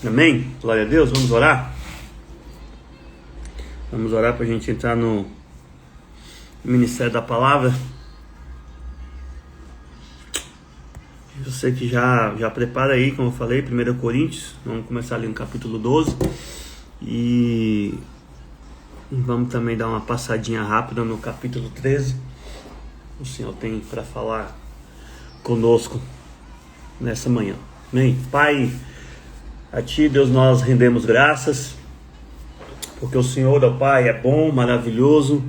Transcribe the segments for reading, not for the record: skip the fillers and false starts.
Amém? Glória a Deus. Vamos orar? Vamos orar para a gente entrar no Ministério da Palavra. Você que já prepara aí, como eu falei, 1 Coríntios. Vamos começar ali no capítulo 12. E vamos também dar uma passadinha rápida no capítulo 13. O Senhor tem para falar conosco nessa manhã. Amém? Pai, a Ti, Deus, nós rendemos graças, porque o Senhor, ó Pai, é bom, maravilhoso,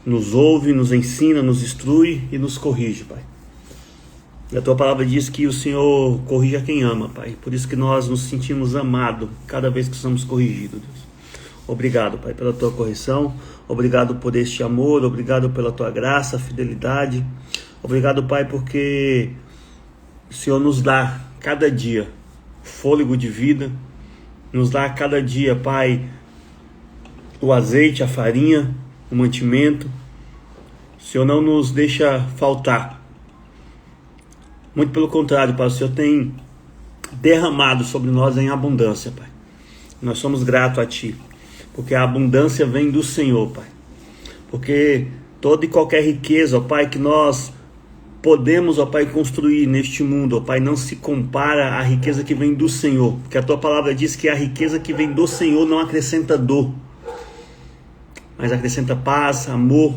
nos ouve, nos ensina, nos instrui e nos corrige, Pai. E a Tua palavra diz que o Senhor corrige a quem ama, Pai. Por isso que nós nos sentimos amados cada vez que somos corrigidos, Deus. Obrigado, Pai, pela Tua correção. Obrigado por este amor. Obrigado pela Tua graça, fidelidade. Obrigado, Pai, porque o Senhor nos dá cada dia fôlego de vida, nos dá cada dia, Pai, o azeite, a farinha, o mantimento. O Senhor não nos deixa faltar. Muito pelo contrário, Pai, o Senhor tem derramado sobre nós em abundância, Pai. Nós somos gratos a Ti, porque a abundância vem do Senhor, Pai. Porque toda e qualquer riqueza, ó Pai, que nós podemos, ó Pai, construir neste mundo, ó Pai, não se compara à riqueza que vem do Senhor. Porque a Tua palavra diz que a riqueza que vem do Senhor não acrescenta dor, mas acrescenta paz, amor.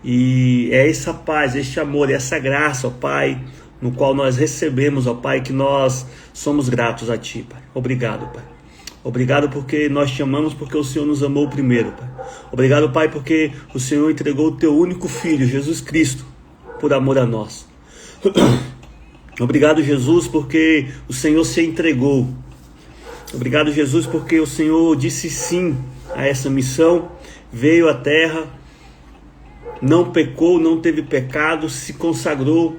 E é essa paz, este amor, essa graça, ó Pai, no qual nós recebemos, ó Pai, que nós somos gratos a Ti, Pai. Obrigado, Pai. Obrigado porque nós te amamos, porque o Senhor nos amou primeiro, Pai. Obrigado, Pai, porque o Senhor entregou o Teu único Filho, Jesus Cristo, por amor a nós. Obrigado, Jesus, porque o Senhor se entregou. Obrigado, Jesus, porque o Senhor disse sim a essa missão, veio à terra, não pecou, não teve pecado, se consagrou,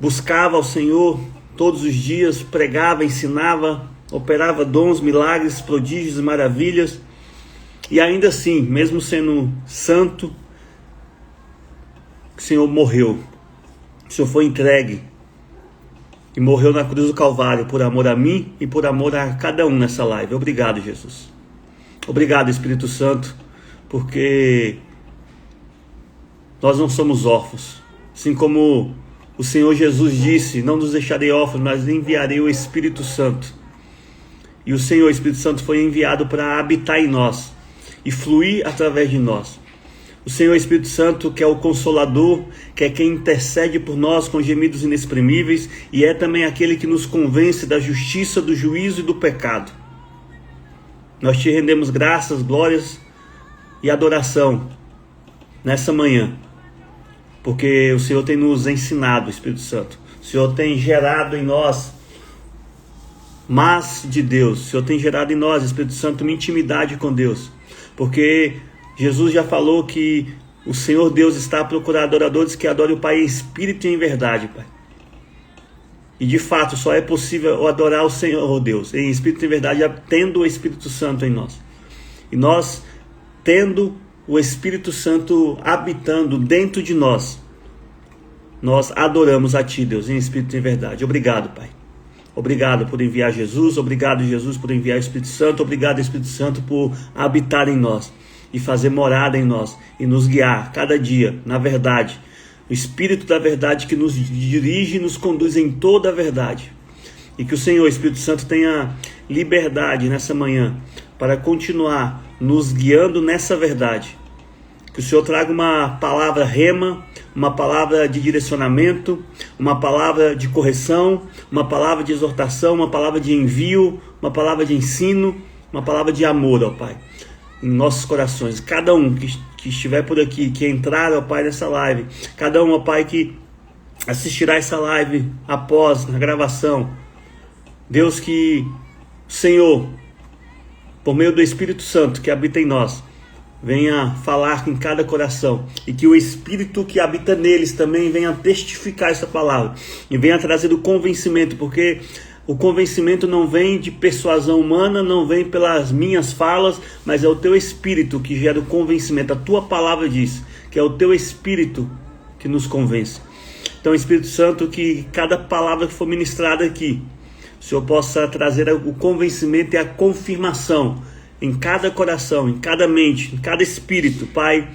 buscava ao Senhor todos os dias, pregava, ensinava, operava dons, milagres, prodígios e maravilhas. E ainda assim, mesmo sendo santo, o Senhor morreu. O Senhor foi entregue e morreu na cruz do Calvário por amor a mim e por amor a cada um nessa live. Obrigado, Jesus. Obrigado, Espírito Santo, porque nós não somos órfãos. Assim como o Senhor Jesus disse, não nos deixarei órfãos, mas enviarei o Espírito Santo. E o Senhor, o Espírito Santo, foi enviado para habitar em nós e fluir através de nós. O Senhor, Espírito Santo, que é o Consolador, que é quem intercede por nós com gemidos inexprimíveis, e é também aquele que nos convence da justiça, do juízo e do pecado. Nós te rendemos graças, glórias e adoração nessa manhã, porque o Senhor tem nos ensinado, Espírito Santo. O Senhor tem gerado em nós mais de Deus. O Senhor tem gerado em nós, Espírito Santo, uma intimidade com Deus, porque Jesus já falou que o Senhor Deus está a procurar adoradores que adorem o Pai em espírito e em verdade, Pai. E de fato só é possível adorar o Senhor Deus em espírito e em verdade, tendo o Espírito Santo em nós. E nós, tendo o Espírito Santo habitando dentro de nós, nós adoramos a Ti, Deus, em espírito e em verdade. Obrigado, Pai. Obrigado por enviar Jesus. Obrigado, Jesus, por enviar o Espírito Santo. Obrigado, Espírito Santo, por habitar em nós e fazer morada em nós e nos guiar cada dia na verdade. O Espírito da verdade que nos dirige e nos conduz em toda a verdade. E que o Senhor, Espírito Santo, tenha liberdade nessa manhã para continuar nos guiando nessa verdade. Que o Senhor traga uma palavra rema, uma palavra de direcionamento, uma palavra de correção, uma palavra de exortação, uma palavra de envio, uma palavra de ensino, uma palavra de amor, ó Pai, em nossos corações. Cada um que estiver por aqui, que entrar, ó Pai, nessa live, cada um, ó Pai, que assistirá essa live após a gravação, Deus, que o Senhor, por meio do Espírito Santo que habita em nós, venha falar em cada coração, e que o Espírito que habita neles também venha testificar essa palavra, e venha trazer o convencimento, porque o convencimento não vem de persuasão humana, não vem pelas minhas falas, mas é o Teu Espírito que gera o convencimento. A Tua palavra diz que é o Teu Espírito que nos convence. Então, Espírito Santo, que cada palavra que for ministrada aqui o Senhor possa trazer o convencimento e a confirmação em cada coração, em cada mente, em cada espírito, Pai,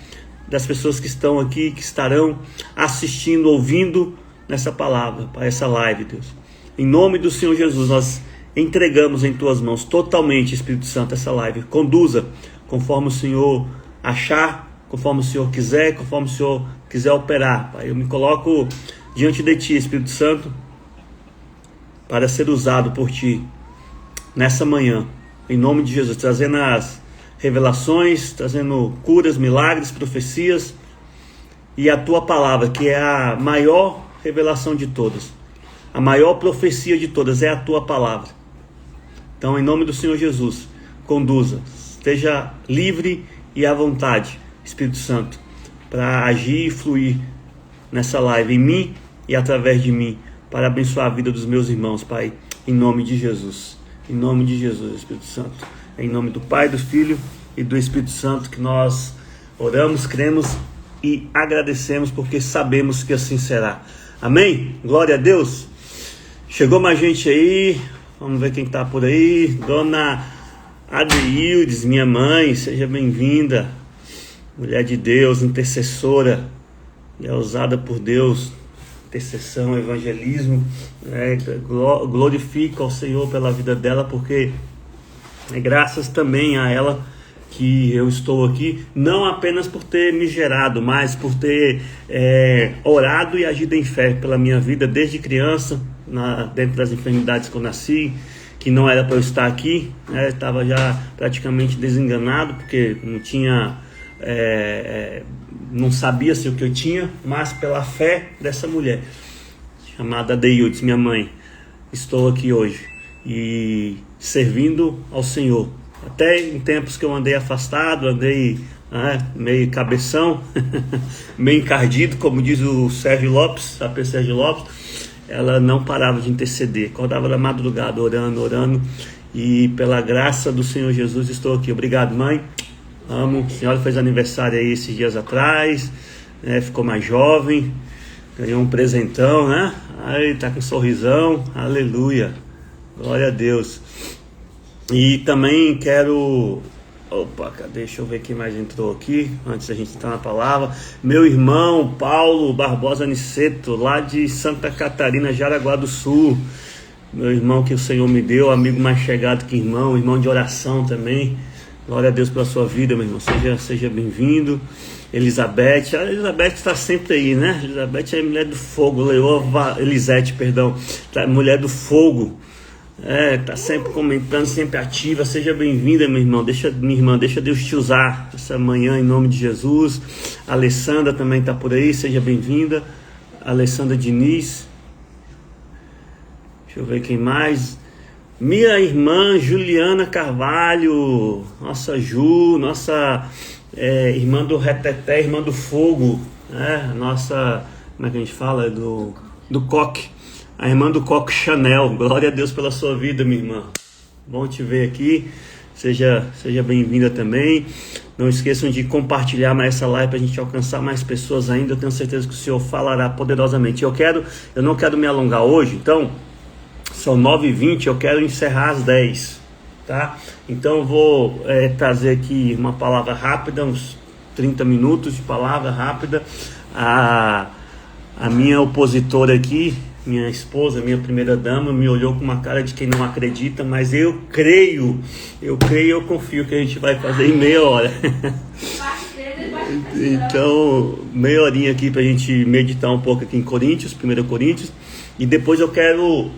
das pessoas que estão aqui, que estarão assistindo, ouvindo nessa palavra, Pai, essa live, Deus. Em nome do Senhor Jesus, nós entregamos em Tuas mãos totalmente, Espírito Santo, essa live. Conduza conforme o Senhor achar, conforme o Senhor quiser, conforme o Senhor quiser operar, Pai. Eu me coloco diante de Ti, Espírito Santo, para ser usado por Ti nessa manhã, em nome de Jesus, trazendo as revelações, trazendo curas, milagres, profecias e a Tua palavra, que é a maior revelação de todas, a maior profecia de todas é a Tua palavra. Então, em nome do Senhor Jesus, conduza, esteja livre e à vontade, Espírito Santo, para agir e fluir nessa live em mim e através de mim, para abençoar a vida dos meus irmãos, Pai, em nome de Jesus. Em nome de Jesus, Espírito Santo. Em nome do Pai, do Filho e do Espírito Santo que nós oramos, cremos e agradecemos, porque sabemos que assim será. Amém? Glória a Deus. Chegou mais gente aí. Vamos ver quem está por aí. Dona Adeildes, minha mãe, seja bem-vinda. Mulher de Deus, intercessora, é usada por Deus. Intercessão, evangelismo, glorifico ao Senhor pela vida dela, porque é graças também a ela que eu estou aqui, não apenas por ter me gerado, mas por ter orado e agido em fé pela minha vida desde criança, dentro das enfermidades que eu nasci, que não era para eu estar aqui, estava já praticamente desenganado, porque não tinha... não sabia o que eu tinha, mas pela fé dessa mulher chamada Adeildes, minha mãe, estou aqui hoje e servindo ao Senhor. Até em tempos que eu andei afastado, andei meio cabeção, meio encardido, como diz o Sérgio Lopes, a Sérgio Lopes, ela não parava de interceder, acordava da madrugada orando, e pela graça do Senhor Jesus estou aqui. Obrigado, mãe. Amo. A senhora fez aniversário aí esses dias atrás, ficou mais jovem, ganhou um presentão, né? Aí tá com um sorrisão, aleluia, glória a Deus. E também quero... Opa, cadê? Deixa eu ver quem mais entrou aqui, antes da gente entrar na palavra. Meu irmão Paulo Barbosa Aniceto, lá de Santa Catarina, Jaraguá do Sul. Meu irmão que o Senhor me deu, amigo mais chegado que irmão de oração também. Glória a Deus pela sua vida, meu irmão. Seja bem-vindo. Elizabeth. A Elizabeth está sempre aí, né? Elizabeth é mulher do fogo. Elisete, perdão. Mulher do fogo. Tá sempre comentando, sempre ativa. Seja bem-vinda, meu irmão. Minha irmã, deixa Deus te usar essa manhã em nome de Jesus. A Alessandra também está por aí. Seja bem-vinda. Alessandra Diniz. Deixa eu ver quem mais. Minha irmã Juliana Carvalho, nossa Ju, nossa irmã do Reteté, irmã do Fogo, nossa, como é que a gente fala? Do Coque, a irmã do Coque Chanel. Glória a Deus pela sua vida, minha irmã. Bom te ver aqui, seja bem-vinda também. Não esqueçam de compartilhar mais essa live para a gente alcançar mais pessoas ainda. Eu tenho certeza que o Senhor falará poderosamente. Eu não quero me alongar hoje, então... São 9h20, eu quero encerrar às 10, tá? Então eu vou trazer aqui uma palavra rápida, uns 30 minutos de palavra rápida. A minha opositora aqui, minha esposa, minha primeira dama, me olhou com uma cara de quem não acredita, mas eu creio, eu confio que a gente vai fazer em meia hora. Então, meia horinha aqui pra gente meditar um pouco aqui em Coríntios, 1 Coríntios, e depois eu quero...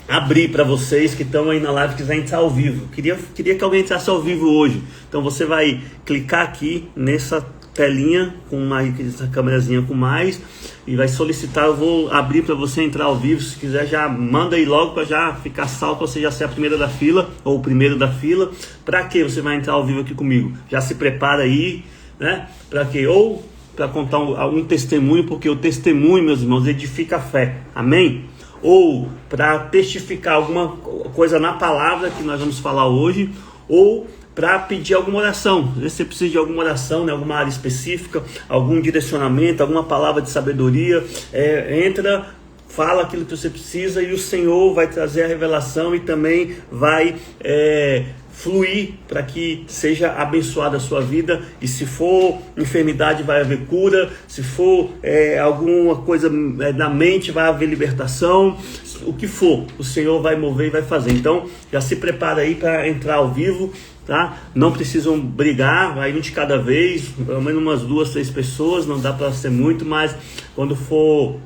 abrir para vocês que estão aí na live, que quiserem entrar ao vivo. Queria que alguém entrasse ao vivo hoje. Então você vai clicar aqui nessa telinha com essa câmerazinha com mais e vai solicitar. Eu vou abrir para você entrar ao vivo. Se quiser, já manda aí logo para já ficar salvo, para você já ser a primeira da fila ou o primeiro da fila. Para que você vai entrar ao vivo aqui comigo? Já se prepara aí, né? Para quê? Ou para contar um testemunho, porque o testemunho, meus irmãos, edifica a fé. Amém? Ou para testificar alguma coisa na palavra que nós vamos falar hoje, ou para pedir alguma oração. Se você precisa de alguma oração, né, alguma área específica, algum direcionamento, alguma palavra de sabedoria, entra fala aquilo que você precisa e o Senhor vai trazer a revelação e também vai fluir para que seja abençoada a sua vida. E se for enfermidade, vai haver cura. Se for alguma coisa na mente, vai haver libertação. O que for, o Senhor vai mover e vai fazer. Então já se prepara aí para entrar ao vivo, tá? Não precisam brigar, vai um de cada vez, pelo menos umas 2, 3 pessoas, não dá para ser muito, mas quando for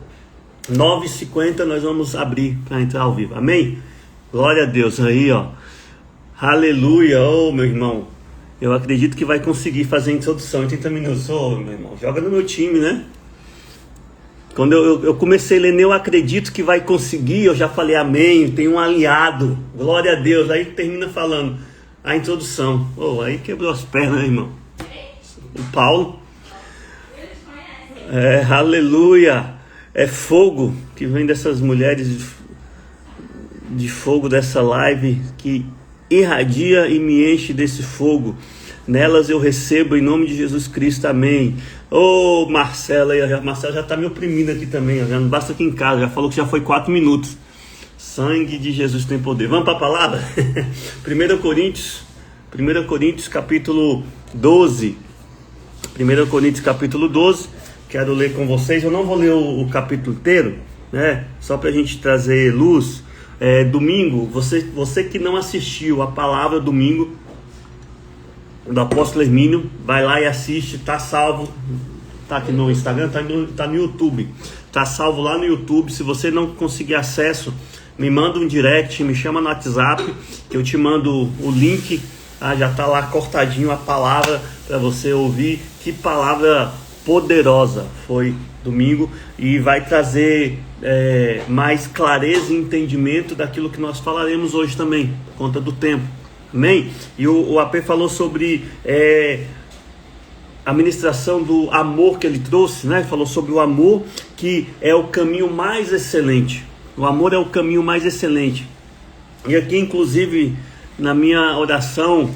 9h50 nós vamos abrir para entrar ao vivo, amém? Glória a Deus. Aí, ó, aleluia. Oh, meu irmão, eu acredito que vai conseguir fazer a introdução em 30 minutos. Oh, meu irmão, joga no meu time, né? Quando eu comecei a ler, eu acredito que vai conseguir, eu já falei amém, tem um aliado, glória a Deus. Aí termina falando a introdução. Oh, aí quebrou as pernas, né, irmão? O Paulo. Aleluia. É fogo que vem dessas mulheres de fogo dessa live, que irradia e me enche desse fogo. Nelas eu recebo em nome de Jesus Cristo, amém. Ô, Marcela, Marcela já está me oprimindo aqui também, já não basta aqui em casa, já falou que já foi 4 minutos. Sangue de Jesus tem poder. Vamos para a palavra? 1 Coríntios capítulo 12. 1 Coríntios capítulo 12, quero ler com vocês. Eu não vou ler o capítulo inteiro, né? Só para a gente trazer luz. Domingo, você que não assistiu a palavra domingo do apóstolo Hermínio, vai lá e assiste, tá salvo, tá aqui no Instagram, tá no YouTube, tá salvo lá no YouTube. Se você não conseguir acesso, me manda um direct, me chama no WhatsApp, que eu te mando o link, já tá lá cortadinho a palavra para você ouvir. Que palavra poderosa foi domingo, e vai trazer mais clareza e entendimento daquilo que nós falaremos hoje também, por conta do tempo. Amém? E o AP falou sobre a ministração do amor que ele trouxe, né? Falou sobre o amor, que é o caminho mais excelente. O amor é o caminho mais excelente. E aqui, inclusive, na minha oração,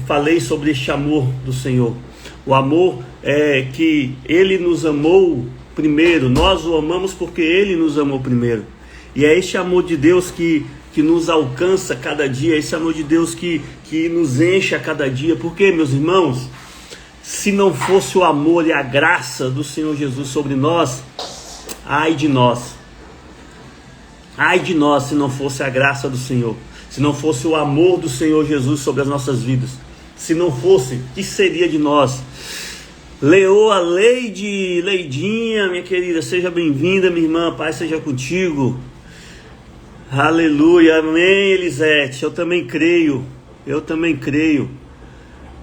falei sobre este amor do Senhor. O amor que Ele nos amou primeiro. Nós o amamos porque Ele nos amou primeiro. E é este amor de Deus que nos alcança cada dia, esse amor de Deus que nos enche a cada dia. Porque, meus irmãos, se não fosse o amor e a graça do Senhor Jesus sobre nós, ai de nós se não fosse a graça do Senhor, se não fosse o amor do Senhor Jesus sobre as nossas vidas, se não fosse, o que seria de nós? Leoa Leidinha, minha querida, seja bem-vinda, minha irmã, Pai seja contigo. Aleluia, amém, Elisete, eu também creio,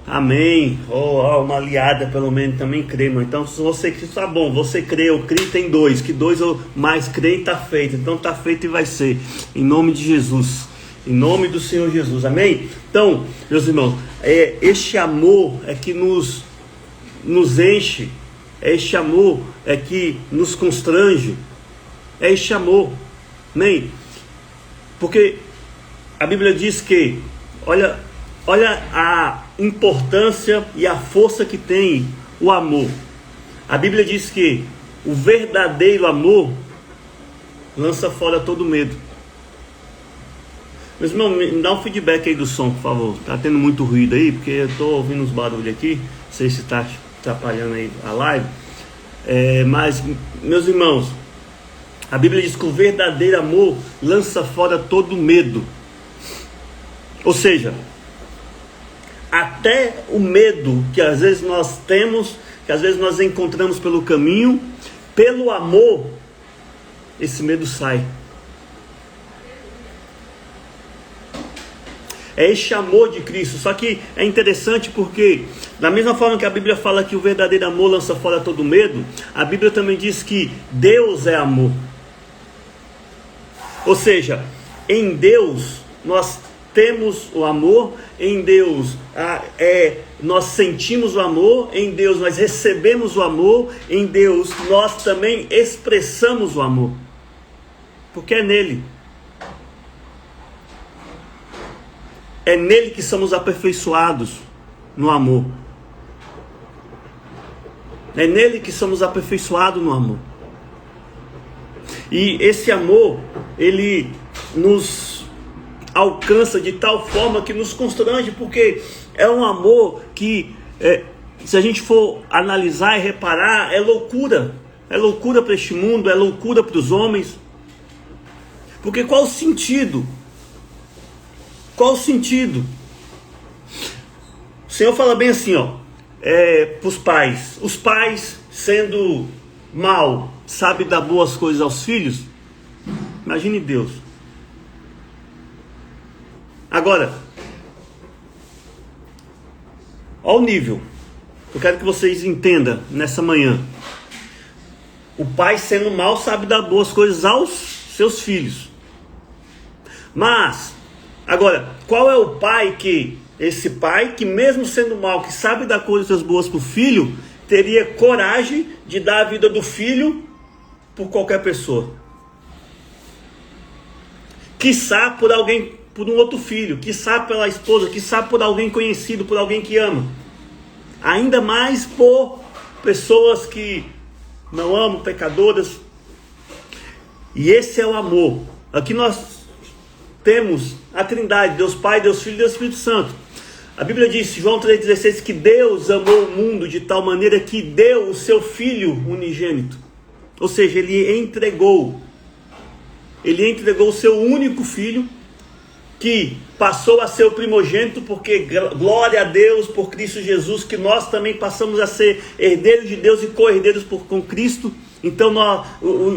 amém. Uma aliada pelo menos também crê, irmão. Então se você tá bom, você crê, eu creio, tem 2, que 2 ou mais creem, tá feito. Então tá feito e vai ser, em nome de Jesus, em nome do Senhor Jesus, amém. Então, meus irmãos, este amor é que nos enche, este amor é que nos constrange, é este amor, amém. Porque a Bíblia diz que, olha a importância e a força que tem o amor. A Bíblia diz que o verdadeiro amor lança fora todo medo. Meus irmãos, me dá um feedback aí do som, por favor. Tá tendo muito ruído aí, porque eu tô ouvindo uns barulhos aqui. Não sei se tá atrapalhando aí a live. Mas, meus irmãos, a Bíblia diz que o verdadeiro amor lança fora todo medo. Ou seja, até o medo que às vezes nós temos, que às vezes nós encontramos pelo caminho, pelo amor, esse medo sai. É este amor de Cristo. Só que é interessante porque, da mesma forma que a Bíblia fala que o verdadeiro amor lança fora todo medo, a Bíblia também diz que Deus é amor. Ou seja, em Deus nós temos o amor, em Deus nós sentimos o amor, em Deus nós recebemos o amor, em Deus nós também expressamos o amor, porque é nele que somos aperfeiçoados no amor, é nele que somos aperfeiçoados no amor. E esse amor, ele nos alcança de tal forma que nos constrange, porque é um amor que, se a gente for analisar e reparar, é loucura. É loucura para este mundo, é loucura para os homens. Porque qual o sentido? Qual o sentido? O Senhor fala bem assim, para os pais. Os pais, sendo mal, sabem dar boas coisas aos filhos? Imagine Deus. Agora, olha o nível. Eu quero que vocês entendam nessa manhã. O pai, sendo mal, sabe dar boas coisas aos seus filhos. Mas, agora, qual é o pai que, esse pai que mesmo sendo mal, que sabe dar coisas boas para o filho, teria coragem de dar a vida do filho por qualquer pessoa? Quiçá por alguém, por um outro filho, quiçá pela esposa, quiçá por alguém conhecido, por alguém que ama. Ainda mais por pessoas que não amam, pecadoras. E esse é o amor. Aqui nós temos a Trindade, Deus Pai, Deus Filho e Deus Espírito Santo. A Bíblia diz, João 3,16, que Deus amou o mundo de tal maneira que deu o seu Filho unigênito. Ou seja, Ele entregou o seu único Filho, que passou a ser o primogênito, porque glória a Deus por Cristo Jesus, que nós também passamos a ser herdeiros de Deus e co-herdeiros com Cristo. Então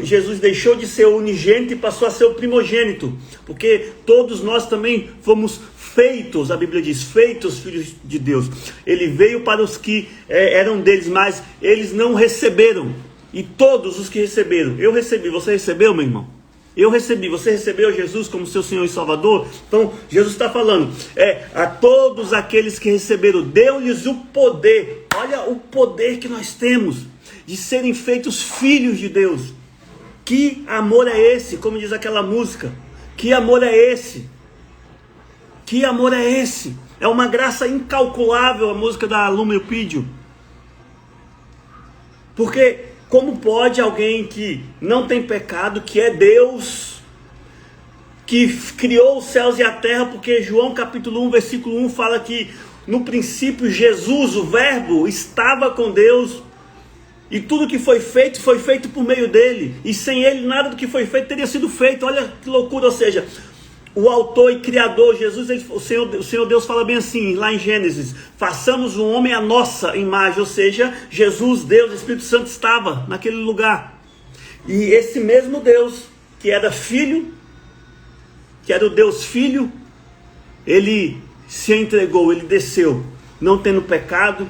Jesus deixou de ser o unigênito e passou a ser o primogênito, porque todos nós também fomos feitos, a Bíblia diz, feitos filhos de Deus. Ele veio para os que eram deles, mas eles não receberam. E todos os que receberam, eu recebi, você recebeu, meu irmão? Eu recebi, você recebeu Jesus como seu Senhor e Salvador? Então Jesus está falando, a todos aqueles que receberam, deu-lhes o poder. Olha o poder que nós temos de serem feitos filhos de Deus. Que amor é esse? Como diz aquela música, que amor é esse? Que amor é esse? É uma graça incalculável, a música da Luma Eupídio. Porque como pode alguém que não tem pecado, que é Deus, que criou os céus e a terra, porque João capítulo 1, versículo 1 fala que no princípio Jesus, o verbo, estava com Deus, e tudo que foi feito por meio dele, e sem ele nada do que foi feito teria sido feito. Olha que loucura, ou seja, o autor e criador, Jesus, o Senhor Deus fala bem assim, lá em Gênesis, façamos um homem à nossa imagem, ou seja, Jesus, Deus, Espírito Santo estava naquele lugar. E esse mesmo Deus, que era filho, que era o Deus Filho, ele se entregou, ele desceu, não tendo pecado.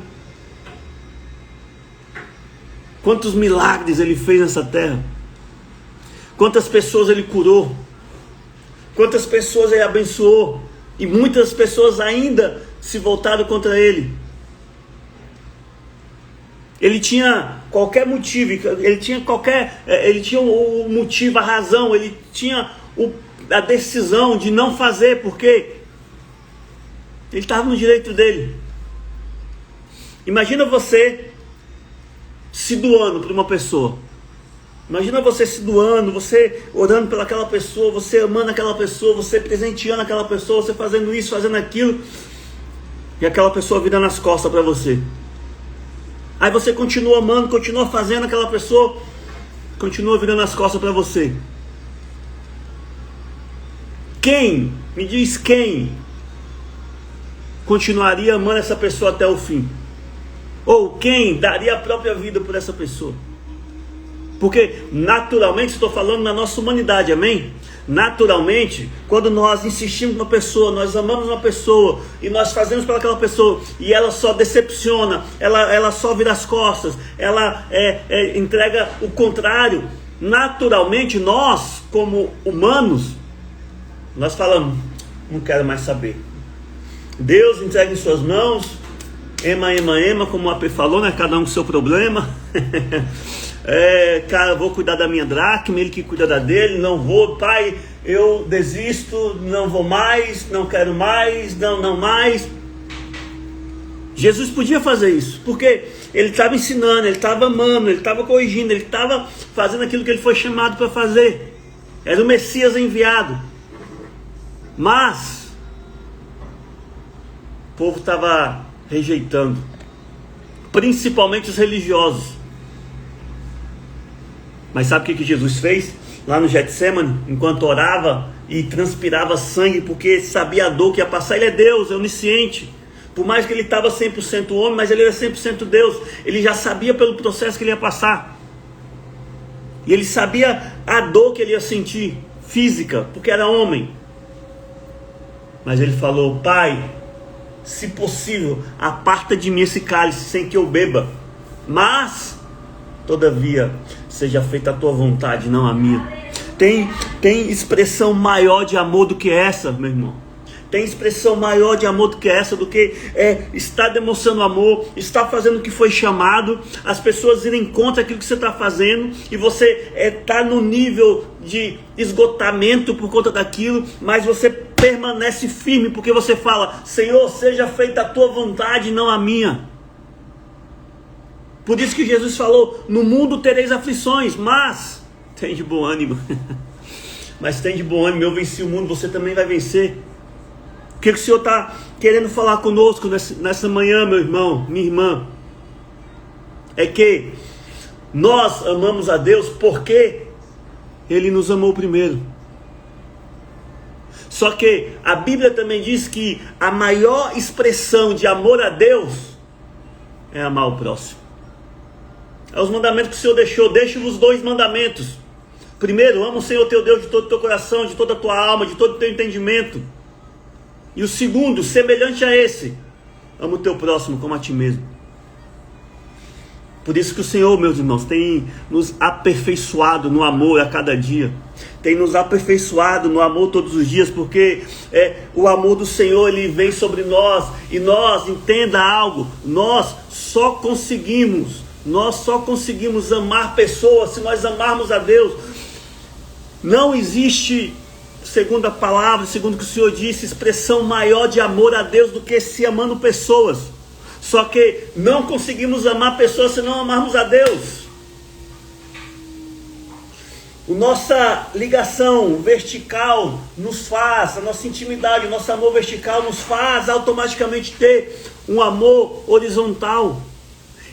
Quantos milagres ele fez nessa terra, quantas pessoas ele curou, quantas pessoas ele abençoou, e muitas pessoas ainda se voltaram contra ele. Ele tinha qualquer motivo, ele tinha o motivo, a razão, ele tinha a decisão de não fazer, porque ele estava no direito dele. Imagina você se doando por uma pessoa. Imagina você se doando, você orando pelaquela pessoa, você amando aquela pessoa, você presenteando aquela pessoa, você fazendo isso, fazendo aquilo, e aquela pessoa virando as costas para você. Aí você continua amando, continua fazendo, aquela pessoa continua virando as costas para você. Quem, me diz quem, continuaria amando essa pessoa até o fim? Ou quem daria a própria vida por essa pessoa? Porque naturalmente, estou falando na nossa humanidade, amém? Naturalmente, quando nós insistimos numa pessoa, nós amamos uma pessoa, e nós fazemos para aquela pessoa, e ela só decepciona, ela só vira as costas, ela entrega o contrário. Naturalmente, nós, como humanos, nós falamos, não quero mais saber. Deus entrega em suas mãos, ema, como o AP falou, né? Cada um com seu problema. Cara, eu vou cuidar da minha dracma, ele que cuida da dele, não vou, pai, eu desisto, não vou mais, não quero mais, não mais. Jesus podia fazer isso, porque ele estava ensinando, ele estava amando, ele estava corrigindo, ele estava fazendo aquilo que ele foi chamado para fazer. Era o Messias enviado. Mas o povo estava rejeitando, principalmente os religiosos. Mas sabe o que Jesus fez? Lá no Getsemane, enquanto orava e transpirava sangue, porque sabia a dor que ia passar. Ele é Deus, é onisciente. Por mais que ele estava 100% homem, mas ele era 100% Deus. Ele já sabia pelo processo que ele ia passar. E ele sabia a dor que ele ia sentir, física, porque era homem. Mas ele falou: Pai, se possível, aparta de mim esse cálice sem que eu beba. Mas, todavia, seja feita a tua vontade, não a minha. Tem expressão maior de amor do que essa, meu irmão. Tem expressão maior de amor do que essa, do que estar demonstrando amor, estar fazendo o que foi chamado, as pessoas irem contra aquilo que você está fazendo, e você está no nível de esgotamento por conta daquilo, mas você permanece firme, porque você fala: Senhor, seja feita a tua vontade, não a minha. Por isso que Jesus falou: no mundo tereis aflições, mas tem de bom ânimo. Mas tem de bom ânimo, eu venci o mundo, você também vai vencer. O que o Senhor está querendo falar conosco nessa manhã, meu irmão, minha irmã? É que nós amamos a Deus porque Ele nos amou primeiro. Só que a Bíblia também diz que a maior expressão de amor a Deus é amar o próximo. É os mandamentos que o Senhor deixou. Deixe-vos 2 mandamentos. Primeiro, ama o Senhor teu Deus de todo o teu coração, de toda a tua alma, de todo o teu entendimento. E o segundo, semelhante a esse: ama o teu próximo como a ti mesmo. Por isso que o Senhor, meus irmãos, tem nos aperfeiçoado no amor a cada dia. Tem nos aperfeiçoado no amor todos os dias, porque o amor do Senhor, ele vem sobre nós. E nós, entenda algo, nós só conseguimos amar pessoas se nós amarmos a Deus. Não existe, segundo a palavra, segundo o que o Senhor disse, expressão maior de amor a Deus do que se amando pessoas. Só que não conseguimos amar pessoas se não amarmos a Deus. A nossa ligação vertical nos faz, a nossa intimidade, o nosso amor vertical nos faz automaticamente ter um amor horizontal.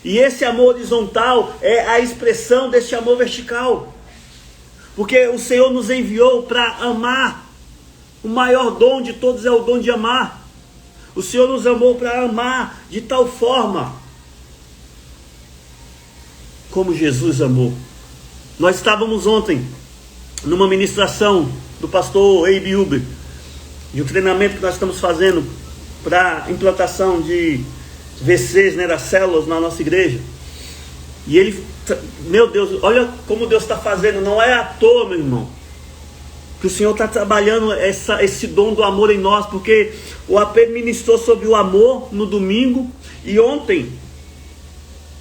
E esse amor horizontal é a expressão desse amor vertical. Porque o Senhor nos enviou para amar. O maior dom de todos é o dom de amar. O Senhor nos amou para amar de tal forma como Jesus amou. Nós estávamos ontem numa ministração do pastor Abe Uber, de um treinamento que nós estamos fazendo para implantação de VCs, das células na nossa igreja. E ele, meu Deus, olha como Deus está fazendo. Não é à toa, meu irmão, que o Senhor está trabalhando esse dom do amor em nós, porque o AP ministrou sobre o amor no domingo, e ontem,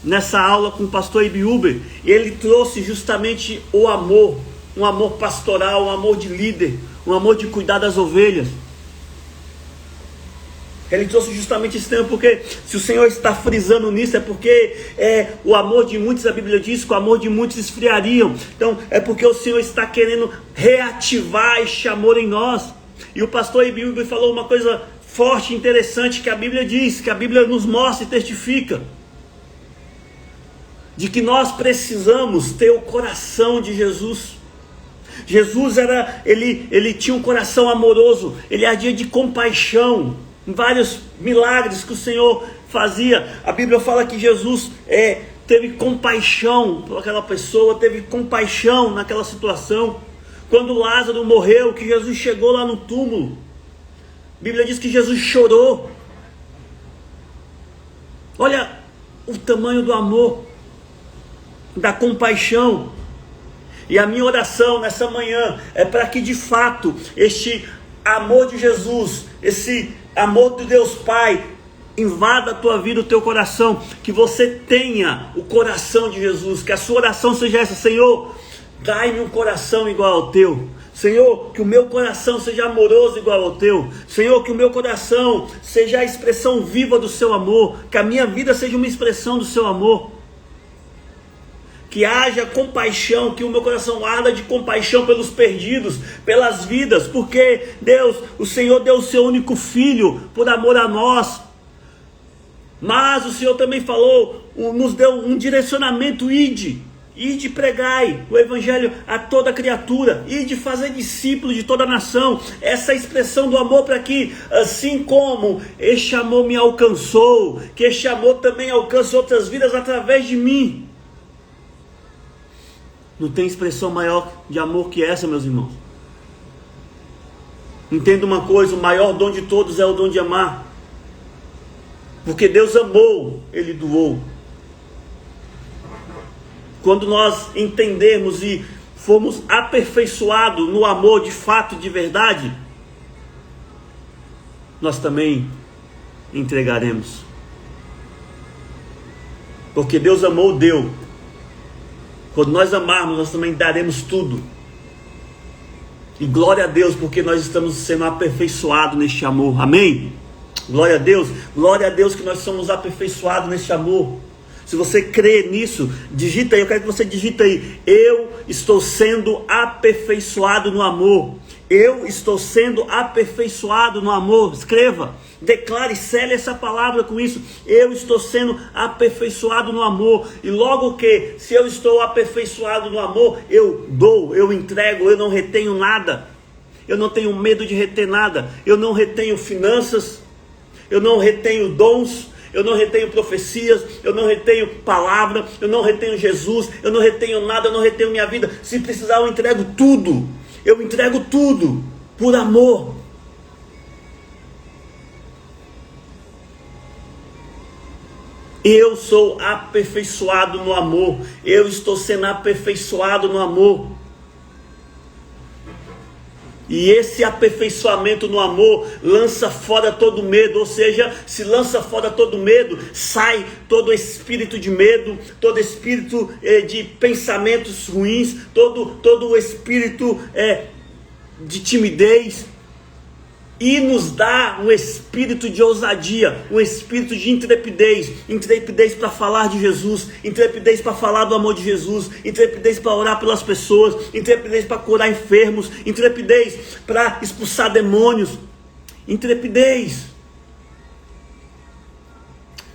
nessa aula com o pastor Abe Uber, ele trouxe justamente o amor, um amor pastoral, um amor de líder, um amor de cuidar das ovelhas. Ele trouxe justamente esse tema, porque se o Senhor está frisando nisso, é porque o amor de muitos, a Bíblia diz que o amor de muitos esfriariam. Então é porque o Senhor está querendo reativar este amor em nós. E o pastor Abe Uber falou uma coisa forte e interessante, que a Bíblia diz, que a Bíblia nos mostra e testifica, de que nós precisamos ter o coração de Jesus. Jesus ele tinha um coração amoroso, ele ardia de compaixão. Vários milagres que o Senhor fazia, a Bíblia fala que Jesus teve compaixão por aquela pessoa, teve compaixão naquela situação. Quando Lázaro morreu, que Jesus chegou lá no túmulo, a Bíblia diz que Jesus chorou. Olha o tamanho do amor, da compaixão. E a minha oração nessa manhã é para que de fato este amor de Jesus, esse amor de Deus Pai, invada a tua vida, o teu coração, que você tenha o coração de Jesus, que a sua oração seja essa: Senhor, dai-me um coração igual ao teu. Senhor, que o meu coração seja amoroso igual ao teu. Senhor, que o meu coração seja a expressão viva do seu amor. Que a minha vida seja uma expressão do seu amor. Que haja compaixão, que o meu coração arda de compaixão pelos perdidos, pelas vidas. Porque, Deus, o Senhor deu o seu único filho por amor a nós. Mas o Senhor também falou, nos deu um direcionamento: ide pregai o evangelho a toda criatura, ide fazer discípulos de toda a nação. Essa expressão do amor, para que assim como este amor me alcançou, que este amor também alcance outras vidas através de mim. Não tem expressão maior de amor que essa, meus irmãos. Entenda uma coisa: o maior dom de todos é o dom de amar. Porque Deus amou, Ele doou. Quando nós entendermos e formos aperfeiçoados no amor de fato, de verdade, nós também entregaremos. Porque Deus amou, deu. Quando nós amarmos, nós também daremos tudo. E glória a Deus, porque nós estamos sendo aperfeiçoados neste amor. Amém? Glória a Deus que nós somos aperfeiçoados neste amor. Se você crê nisso, digita aí, eu quero que você digita aí: eu estou sendo aperfeiçoado no amor. Eu estou sendo aperfeiçoado no amor. Escreva, declare, cele essa palavra com isso: eu estou sendo aperfeiçoado no amor. E logo que, se eu estou aperfeiçoado no amor, eu dou, eu entrego, eu não retenho nada. Eu não tenho medo de reter nada. Eu não retenho finanças, eu não retenho dons, eu não retenho profecias, eu não retenho palavra, eu não retenho Jesus, eu não retenho nada, eu não retenho minha vida. Se precisar, eu entrego tudo. Eu entrego tudo por amor. Eu sou aperfeiçoado no amor. Eu estou sendo aperfeiçoado no amor. E esse aperfeiçoamento no amor lança fora todo medo. Ou seja, se lança fora todo medo, sai todo espírito de medo, todo espírito de pensamentos ruins, todo o espírito de timidez. E nos dá um espírito de ousadia, um espírito de intrepidez para falar de Jesus, intrepidez para falar do amor de Jesus, intrepidez para orar pelas pessoas, intrepidez para curar enfermos, intrepidez para expulsar demônios, intrepidez.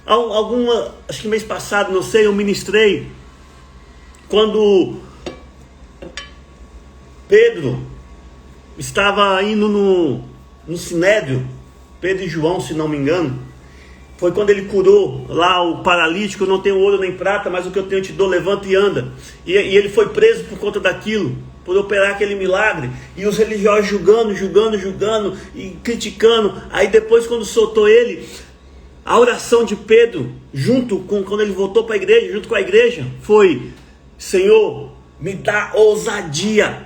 Acho que mês passado, não sei, eu ministrei quando Pedro estava indo no Sinédrio, Pedro e João, se não me engano. Foi quando ele curou lá o paralítico: eu não tenho ouro nem prata, mas o que eu tenho eu te dou, levanta e anda. E ele foi preso por conta daquilo, por operar aquele milagre. E os religiosos julgando e criticando. Aí depois, quando soltou ele, a oração de Pedro, quando ele voltou para a igreja, junto com a igreja, foi: Senhor, me dá ousadia,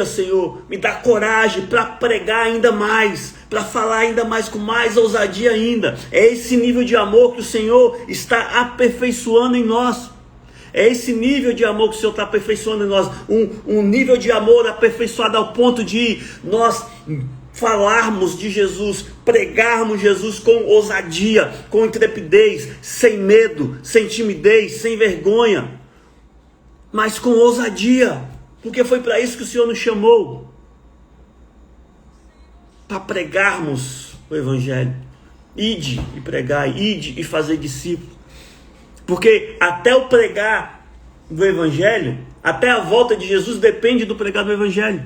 Senhor, me dá coragem para pregar ainda mais, para falar ainda mais, com mais ousadia ainda. É esse nível de amor que o Senhor está aperfeiçoando em nós. É esse nível de amor que o Senhor está aperfeiçoando em nós. Um nível de amor aperfeiçoado ao ponto de nós falarmos de Jesus, pregarmos Jesus com ousadia, com intrepidez, sem medo, sem timidez, sem vergonha, mas com ousadia, porque foi para isso que o Senhor nos chamou, para pregarmos o Evangelho. Ide e pregai, ide e fazer discípulos. Porque até o pregar do Evangelho, até a volta de Jesus, depende do pregar do Evangelho.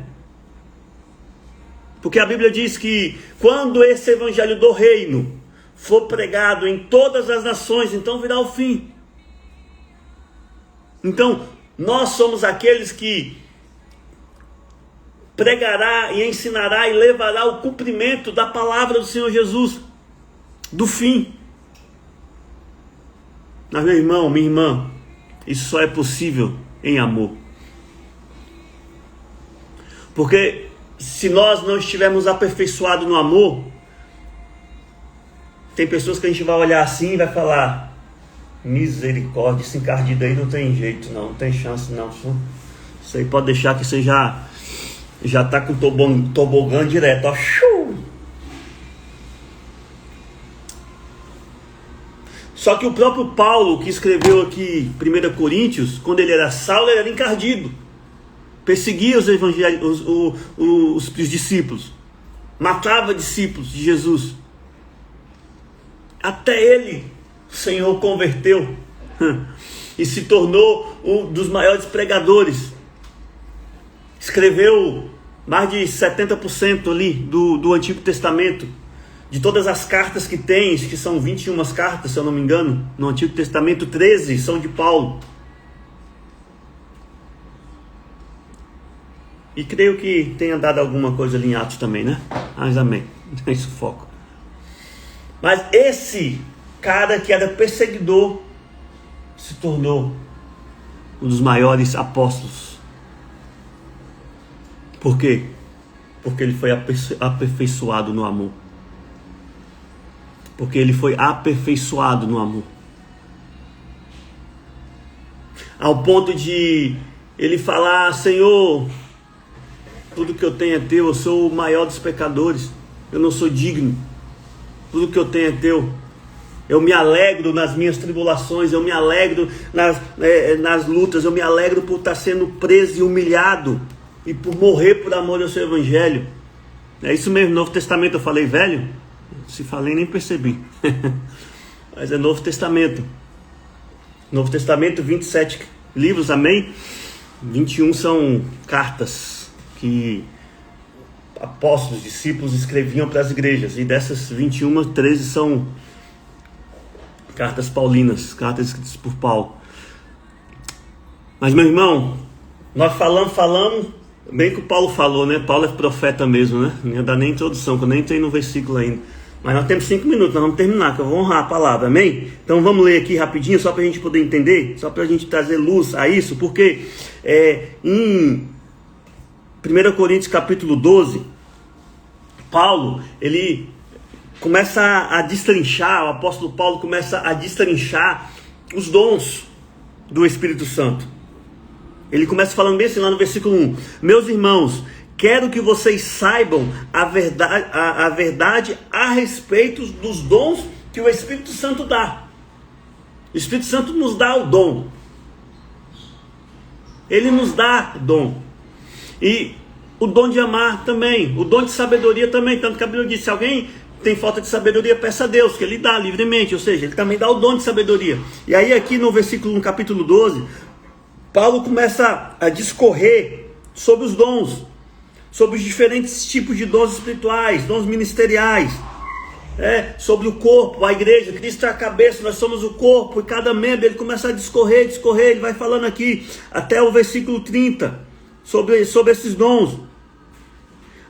Porque a Bíblia diz que quando esse Evangelho do reino for pregado em todas as nações, então virá o fim. Então, nós somos aqueles que pregará e ensinará e levará o cumprimento da palavra do Senhor Jesus, do fim. Mas, meu irmão, minha irmã, isso só é possível em amor. Porque se nós não estivermos aperfeiçoados no amor, tem pessoas que a gente vai olhar assim e vai falar: misericórdia, esse encardido aí não tem jeito não tem chance não. Isso aí pode deixar que você já já está com tobogã direto, ó. Só que o próprio Paulo, que escreveu aqui 1 Coríntios, quando ele era Saulo, ele era encardido, perseguia os os discípulos, matava discípulos de Jesus. Até ele, o Senhor converteu e se tornou um dos maiores pregadores. Escreveu mais de 70% ali do Antigo Testamento, de todas as cartas que tem, que são 21 cartas, se eu não me engano, no Antigo Testamento, 13 são de Paulo. E creio que tenha dado alguma coisa ali em Atos também, né? Mas amém, não é isso o foco. Mas esse cara que era perseguidor se tornou um dos maiores apóstolos. Por quê? Porque ele foi aperfeiçoado no amor. Porque ele foi aperfeiçoado no amor. Ao ponto de ele falar: Senhor, tudo que eu tenho é teu, eu sou o maior dos pecadores, eu não sou digno, tudo que eu tenho é teu. Eu me alegro nas minhas tribulações, eu me alegro nas lutas, eu me alegro por estar sendo preso e humilhado, e por morrer por amor ao seu evangelho. É isso mesmo, Novo Testamento. Eu falei velho? Se falei, nem percebi. Mas é Novo Testamento. Novo Testamento, 27 livros, amém? 21 são cartas que apóstolos, discípulos escreviam para as igrejas. E dessas 21, 13 são cartas paulinas, cartas escritas por Paulo. Mas, meu irmão, nós falamos, bem que o Paulo falou, né? Paulo é profeta mesmo, né? Não ia dar nem introdução, que eu nem entrei no versículo ainda. Mas nós temos 5 minutos, nós vamos terminar, que eu vou honrar a palavra, amém? Então vamos ler aqui rapidinho, só para a gente poder entender, só para a gente trazer luz a isso, porque em 1 Coríntios capítulo 12, Paulo, ele começa a destrinchar, o apóstolo Paulo começa a destrinchar os dons do Espírito Santo. Ele começa falando bem assim lá no versículo 1: Meus irmãos, quero que vocês saibam a verdade a respeito dos dons que o Espírito Santo dá. O Espírito Santo nos dá o dom. Ele nos dá dom. E o dom de amar também, o dom de sabedoria também. Tanto que a Bíblia diz: se alguém tem falta de sabedoria, peça a Deus, que Ele dá livremente. Ou seja, Ele também dá o dom de sabedoria. E aí aqui no versículo 1, capítulo 12, Paulo começa a discorrer sobre os dons, sobre os diferentes tipos de dons espirituais, dons ministeriais, sobre o corpo, a igreja. Cristo é a cabeça, nós somos o corpo, e cada membro. Ele começa a discorrer, ele vai falando aqui, até o versículo 30, sobre esses dons.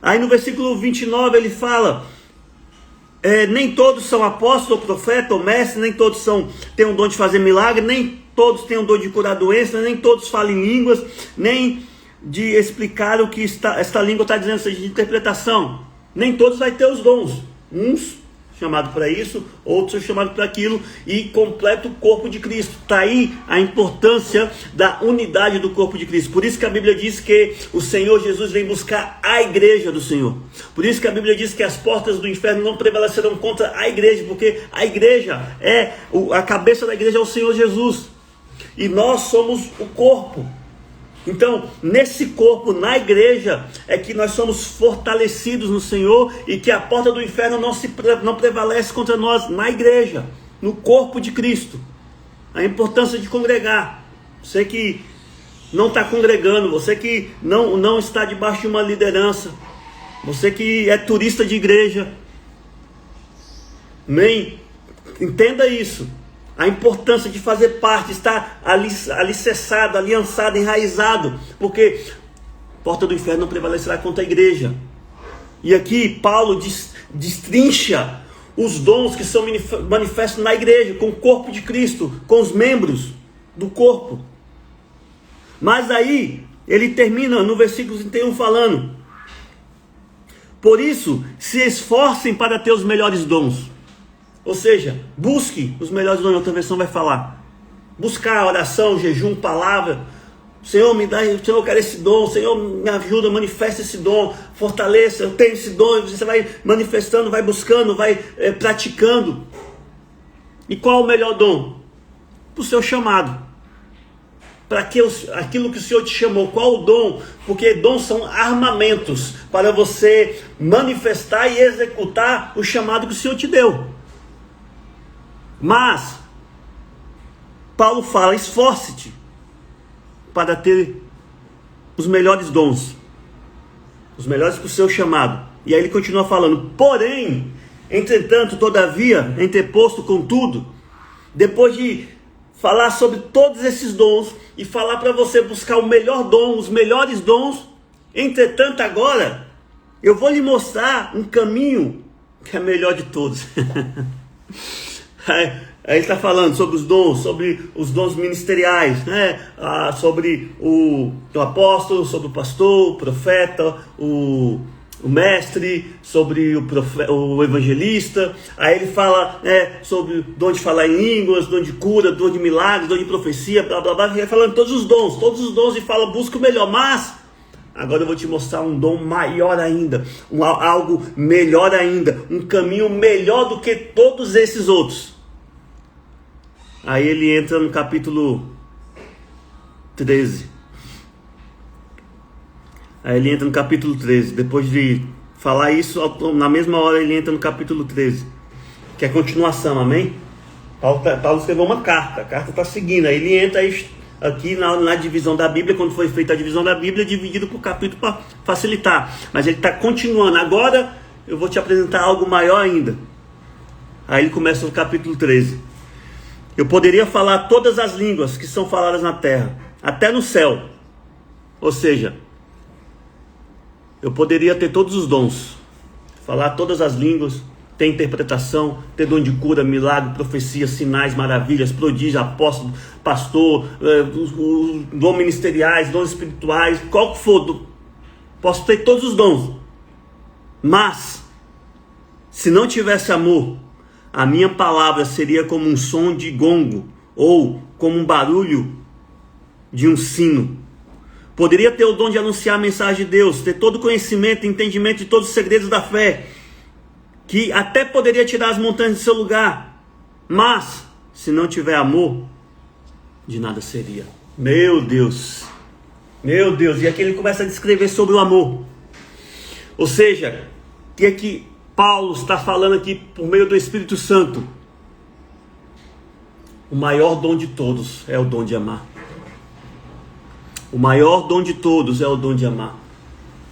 Aí no versículo 29 ele fala: nem todos são apóstolo, ou profeta, ou mestre, nem todos têm o dom de fazer milagre, nem todos têm o dom de curar doenças, nem todos falam em línguas, nem de explicar o que esta língua está dizendo, seja de interpretação. Nem todos vai ter os dons. Uns chamados para isso, outros são chamados para aquilo, e completa o corpo de Cristo. Está aí a importância da unidade do corpo de Cristo. Por isso que a Bíblia diz que o Senhor Jesus vem buscar a igreja do Senhor. Por isso que a Bíblia diz que as portas do inferno não prevalecerão contra a igreja, porque a igreja a cabeça da igreja é o Senhor Jesus, e nós somos o corpo. Então, nesse corpo, na igreja, é que nós somos fortalecidos no Senhor, e que a porta do inferno não prevalece contra nós na igreja, no corpo de Cristo. A importância de congregar. Você que não está congregando, você que não está debaixo de uma liderança, você que é turista de igreja, amém? Entenda isso. A importância de fazer parte, estar alicerçado, aliançado, enraizado, porque a porta do inferno não prevalecerá contra a igreja. E aqui Paulo destrincha os dons que são manifestos na igreja, com o corpo de Cristo, com os membros do corpo. Mas aí ele termina no versículo 31 falando: por isso, se esforcem para ter os melhores dons. Ou seja, busque os melhores dons. Outra versão vai falar: buscar oração, jejum, palavra, Senhor, me dá, Senhor, eu quero esse dom, Senhor, me ajuda, manifesta esse dom, fortaleça, eu tenho esse dom, e você vai manifestando, vai buscando, vai praticando. E qual o melhor dom? Para o seu chamado. Para aquilo que o Senhor te chamou. Qual o dom? Porque dons são armamentos para você manifestar e executar o chamado que o Senhor te deu. Mas Paulo fala, esforce-te para ter os melhores dons, os melhores para o seu chamado. E aí ele continua falando, porém, entretanto, todavia, entreposto contudo, depois de falar sobre todos esses dons e falar para você buscar o melhor dom, os melhores dons, entretanto agora, eu vou lhe mostrar um caminho que é melhor de todos. Aí ele está falando sobre os dons ministeriais, né? Sobre o apóstolo, sobre o pastor, o profeta, o mestre, sobre o evangelista. Aí ele fala sobre dom de falar em línguas, dom de cura, dom de milagres, dom de profecia, blá blá blá. Ele vai falando todos os dons e fala, busca o melhor. Mas agora eu vou te mostrar um dom maior ainda, algo melhor ainda, um caminho melhor do que todos esses outros. Aí ele entra no capítulo 13. Depois de falar isso, na mesma hora ele entra no capítulo 13. Que é a continuação, amém? Paulo escreveu uma carta, a carta está seguindo. Aí ele entra aqui na divisão da Bíblia, quando foi feita a divisão da Bíblia, dividido por capítulo para facilitar. Mas ele está continuando. Agora eu vou te apresentar algo maior ainda. Aí ele começa no capítulo 13. Eu poderia falar todas as línguas que são faladas na terra, até no céu. Ou seja, eu poderia ter todos os dons, falar todas as línguas, ter interpretação, ter dom de cura, milagre, profecia, sinais, maravilhas, prodígio, apóstolo, pastor, dons ministeriais, dons espirituais, qual que for, posso ter todos os dons. Mas, se não tivesse amor, a minha palavra seria como um som de gongo, ou como um barulho de um sino. Poderia ter o dom de anunciar a mensagem de Deus, ter todo o conhecimento e entendimento de todos os segredos da fé, que até poderia tirar as montanhas do seu lugar, mas, se não tiver amor, de nada seria. Meu Deus, e aqui ele começa a descrever sobre o amor. Ou seja, que Paulo está falando aqui por meio do Espírito Santo. O maior dom de todos é o dom de amar. O maior dom de todos é o dom de amar.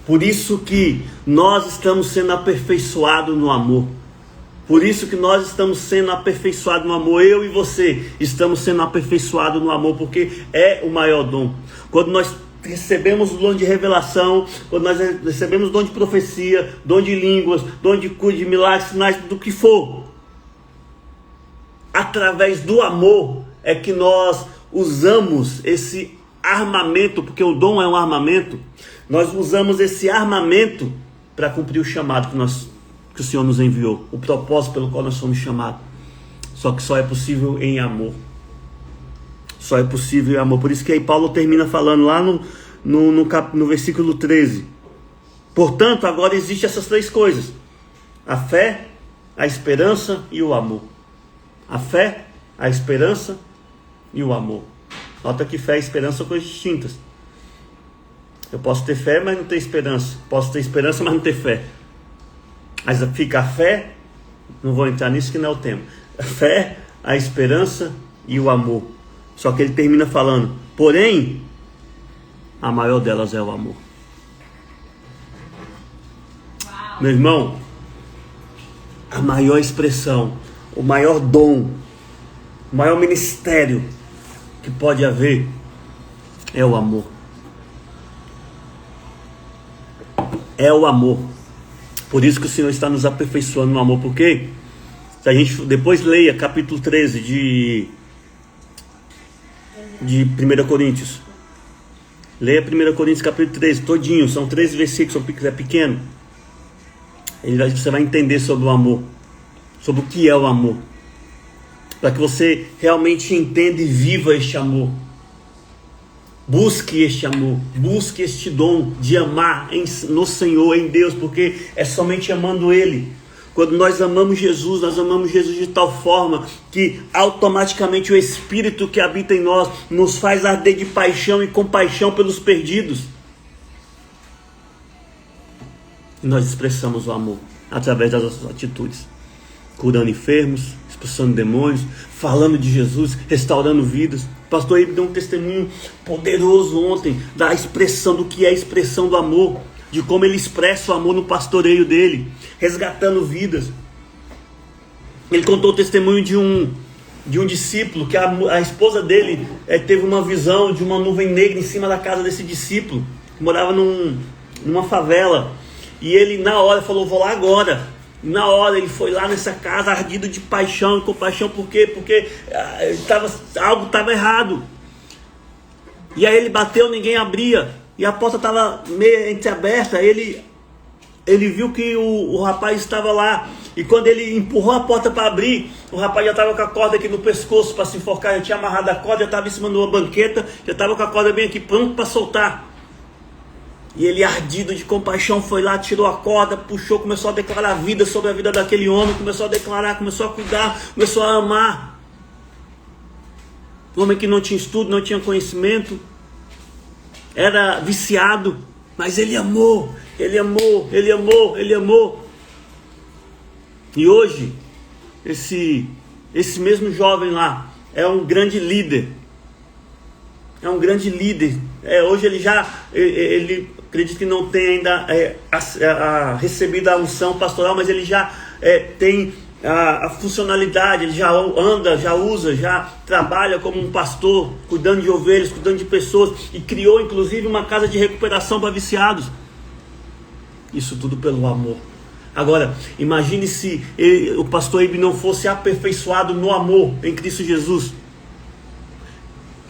Por isso que nós estamos sendo aperfeiçoados no amor. Por isso que nós estamos sendo aperfeiçoados no amor. Eu e você estamos sendo aperfeiçoados no amor, porque é o maior dom. Quando nós recebemos o dom de revelação, quando nós recebemos o dom de profecia, dom de línguas, dom de cura, de milagres, sinais, do que for, através do amor é que nós usamos esse armamento, porque o dom é um armamento. Nós usamos esse armamento para cumprir o chamado que o Senhor nos enviou, o propósito pelo qual nós somos chamados. Só que só é possível em amor. Só é possível em amor. Por isso que aí Paulo termina falando lá no versículo 13. Portanto, agora existem essas três coisas: a fé, a esperança e o amor. A fé, a esperança e o amor. Nota que fé e esperança são coisas distintas. Eu posso ter fé, mas não ter esperança. Posso ter esperança, mas não ter fé. Mas fica a fé, não vou entrar nisso que não é o tema. A fé, a esperança e o amor. Só que ele termina falando, porém, a maior delas é o amor. Uau. Meu irmão, a maior expressão, o maior dom, o maior ministério que pode haver é o amor. É o amor. Por isso que o Senhor está nos aperfeiçoando no amor. Porque se a gente depois leia capítulo 13 de 1 Coríntios. Leia 1 Coríntios capítulo 13 todinho. São 13 versículos, é pequeno. Você vai entender sobre o amor, sobre o que é o amor, para que você realmente entenda e viva este amor. Busque este amor, busque este dom de amar no Senhor, em Deus, porque é somente amando Ele. Quando nós amamos Jesus de tal forma que automaticamente o Espírito que habita em nós nos faz arder de paixão e compaixão pelos perdidos. E nós expressamos o amor através das nossas atitudes, curando enfermos, expulsando demônios, falando de Jesus, restaurando vidas. O pastor Ibe deu um testemunho poderoso ontem da expressão, do que é a expressão do amor, de como ele expressa o amor no pastoreio dele, resgatando vidas. Ele contou o testemunho de um discípulo, que a esposa dele teve uma visão de uma nuvem negra em cima da casa desse discípulo, que morava numa favela, e ele na hora falou: vou lá agora. Na hora ele foi lá nessa casa ardido de paixão e compaixão. Por quê? Porque algo estava errado. E aí ele bateu, ninguém abria, e a porta estava meio entreaberta. Ele viu que o rapaz estava lá, e quando ele empurrou a porta para abrir, o rapaz já estava com a corda aqui no pescoço para se enforcar. Já tinha amarrado a corda, já estava em cima de uma banqueta, já estava com a corda bem aqui, pronto para soltar. E ele, ardido de compaixão, foi lá, tirou a corda, puxou, começou a declarar vida sobre a vida daquele homem, começou a declarar, começou a cuidar, começou a amar. Um homem que não tinha estudo, não tinha conhecimento, era viciado, mas ele amou, ele amou, ele amou, ele amou. E hoje, esse mesmo jovem lá é um grande líder. É um grande líder. Hoje ele acredito que não tem ainda recebido a unção pastoral, mas ele já tem a funcionalidade, ele já anda, já usa, já trabalha como um pastor, cuidando de ovelhas, cuidando de pessoas, e criou inclusive uma casa de recuperação para viciados. Isso tudo pelo amor. Agora, imagine se o pastor Ibe não fosse aperfeiçoado no amor em Cristo Jesus,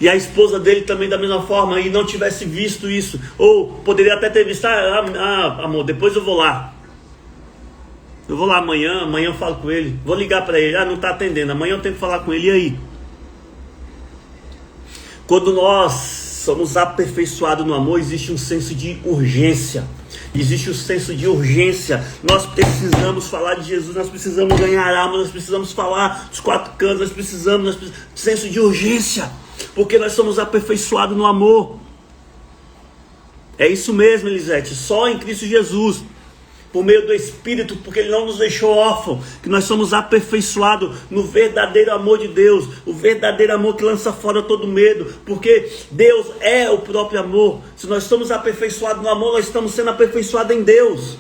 e a esposa dele também da mesma forma, e não tivesse visto isso, ou poderia até ter visto: amor, depois eu vou lá amanhã eu falo com ele, vou ligar para ele, não está atendendo, amanhã eu tenho que falar com ele. E aí? Quando nós somos aperfeiçoados no amor, existe um senso de urgência. Existe o senso de urgência. Nós precisamos falar de Jesus, nós precisamos ganhar almas, nós precisamos falar dos 4 cantos, nós precisamos senso de urgência, porque nós somos aperfeiçoados no amor. É isso mesmo, Elisete, só em Cristo Jesus, por meio do Espírito, porque Ele não nos deixou órfãos, que nós somos aperfeiçoados no verdadeiro amor de Deus, o verdadeiro amor que lança fora todo medo, porque Deus é o próprio amor. Se nós estamos aperfeiçoados no amor, nós estamos sendo aperfeiçoados em Deus.